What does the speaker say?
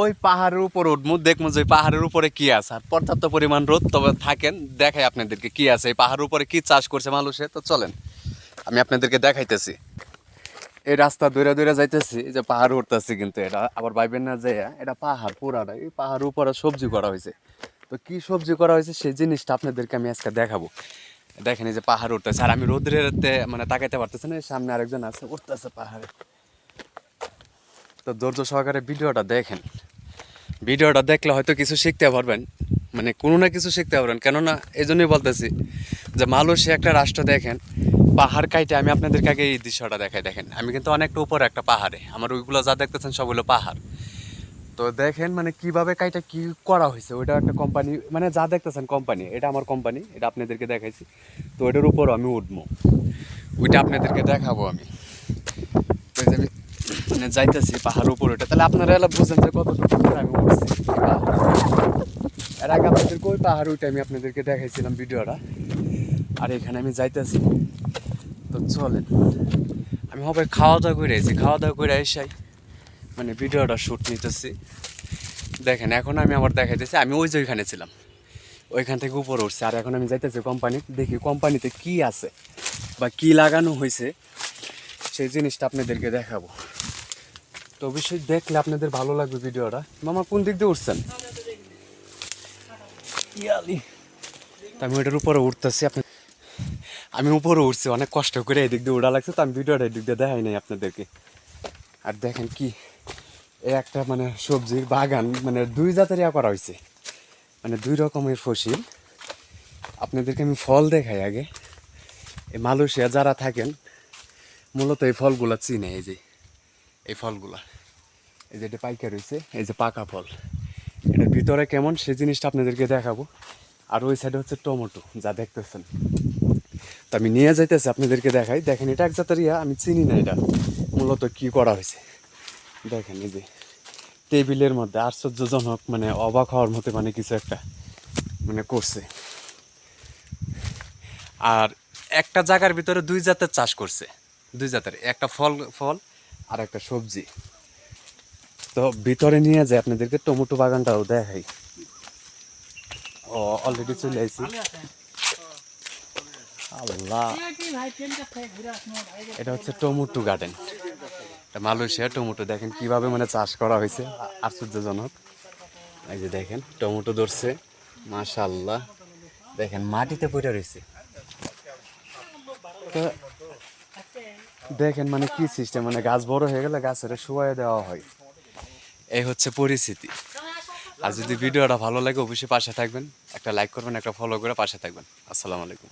ওই পাহাড়ের উপর উঠবো, দেখবো যে পাহাড়ের উপরে কি আছে, আর পর্যাপ্ত পরিমাণ রোদ তবে থাকেন, দেখাই আপনাদেরকে কি আছে এই পাহাড়ের উপরে, কি চাষ করছে মানুষে। তো চলেন আমি আপনাদেরকে দেখাইতেছি। এই রাস্তা দূরে দূরে যাইতেছি, যে পাহাড় উঠতেছি, কিন্তু এটা আবার ভাইবেন না যে এটা পাহাড় পুরাটা, এই পাহাড়ের উপরে সবজি করা হয়েছে। তো কি সবজি করা হয়েছে সেই জিনিসটা আপনাদেরকে আমি আজকে দেখাবো। দেখেন এই যে পাহাড় উঠতেছে, আর আমি রোদ্রের মানে তাকাইতে পারতেছি না, সামনে আরেকজন আছে উঠতেছে পাহাড়ে। তো ধৈর্য সহকারে ভিডিওটা দেখেন, ভিডিওটা দেখলে হয়তো কিছু শিখতে পারবেন, মানে কোনো না কিছু শিখতে পারবেন। কেননা এই জন্যই বলতেছি যে মালয়েশিয়া একটা রাষ্ট্র, দেখেন পাহাড় কাইটে আমি আপনাদেরকে আগে এই দৃশ্যটা দেখাই। দেখেন আমি কিন্তু অনেকটা উপরে একটা পাহাড়ে, আমার ওইগুলো যা দেখতেছেন সবগুলো পাহাড়। তো দেখেন মানে কিভাবে কাইটা কি করা হয়েছে, ওইটা একটা কোম্পানি, মানে যা দেখতেছেন কোম্পানি, এটা আমার কোম্পানি, এটা আপনাদেরকে দেখাইছি। তো ওইটার উপর আমি উঠবো, ওইটা আপনাদেরকে দেখাবো আমি। তো এই যে আমি মানে যাইতেছি পাহাড়ের উপর ওইটা, তাহলে আপনারা এলা বুঝেন যে কতটুকু উপরে আমি উঠছি। এর আগে আপনাদেরকে ওই পাহাড় ওইটা আমি আপনাদেরকে দেখাইছিলাম ভিডিওটা, আর এখানে আমি যাইতেছি। তো চলেন আমি হবে খাওয়া দাওয়া করে এসেছি, খাওয়া দাওয়া করে এসাই মানে ভিডিওটা শ্যুট নিতেছি। দেখেন এখন আমি আবার দেখাইতেছি, আমি ওই যে ওইখানে ছিলাম, ওইখান থেকে উপরে উঠছি, আর এখন আমি যাইতেছি কোম্পানি, দেখি কোম্পানিতে কি আছে বা কি লাগানো হয়েছে সেই জিনিসটা আপনাদেরকে দেখাবো। তো অবশ্যই দেখলে আপনাদের ভালো লাগবে ভিডিওটা। মামা কোন দিক দিয়ে উঠছেন? ইয়ালি, আমি ওইটার উপরে উঠতেছি, আমি উপরে উঠছি অনেক কষ্ট করে, এদিক দিয়ে উড়া লাগছে, তো আমি ভিডিওটা এদিক দিয়ে দেখাই নাই আপনাদেরকে। আর দেখেন কি এই একটা মানে সবজির বাগান, মানে দুই জাতের ইয়া করা হয়েছে, মানে দুই রকমের ফসল। আপনাদেরকে আমি ফল দেখাই আগে। এই মালয়েশিয়া যারা থাকেন মূলত এই ফলগুলা চিনে, এই যে এই ফলগুলা, এই যে এটা পাইকার হয়েছে, এই যে পাকা ফল, এটার ভিতরে কেমন সেই জিনিসটা আপনাদেরকে দেখাবো। আর ওই সাইডে হচ্ছে টমেটো, যা দেখতেছেন। তো আমি নিয়ে যাইতেছি আপনাদেরকে দেখাই। দেখেন এটা এক জাতের ইয়া, আমি চিনি না এটা মূলত কি করা হয়েছে। দেখেন এই যে টেবিলের মধ্যে আশ্চর্যজনক, মানে অবাক হওয়ার মতো মানে কিছু একটা মানে করছে। আর একটা জায়গার ভিতরে দুই জাতের চাষ করছে, দুই জাতের, একটা ফল ফল আর একটা সবজি। তো ভিতরে নিয়ে যায় আপনাদেরকে টমেটো বাগানটাও দেখাই। ও অলরেডি চলে আসছি। আল্লাহ, এটা হচ্ছে টমেটো গার্ডেন, এটা মালয়েশিয়া টমেটো। দেখেন কিভাবে মানে চাষ করা হয়েছে, আশ্চর্যজনক। এই যে দেখেন টমেটো ধরছে, মাশাআল্লাহ। দেখেন মাটিতে পড়ে রয়েছে। তো দেখেন মানে কি সিস্টেম, মানে গাছ বড় হয়ে গেলে গাছের শুয়ায় দেওয়া হয়, এই হচ্ছে পরিস্থিতি। আর যদি ভিডিওটা ভালো লাগে অবশ্যই পাশে থাকবেন, একটা লাইক করবেন, একটা ফলো করে পাশে থাকবেন। আসসালামু আলাইকুম।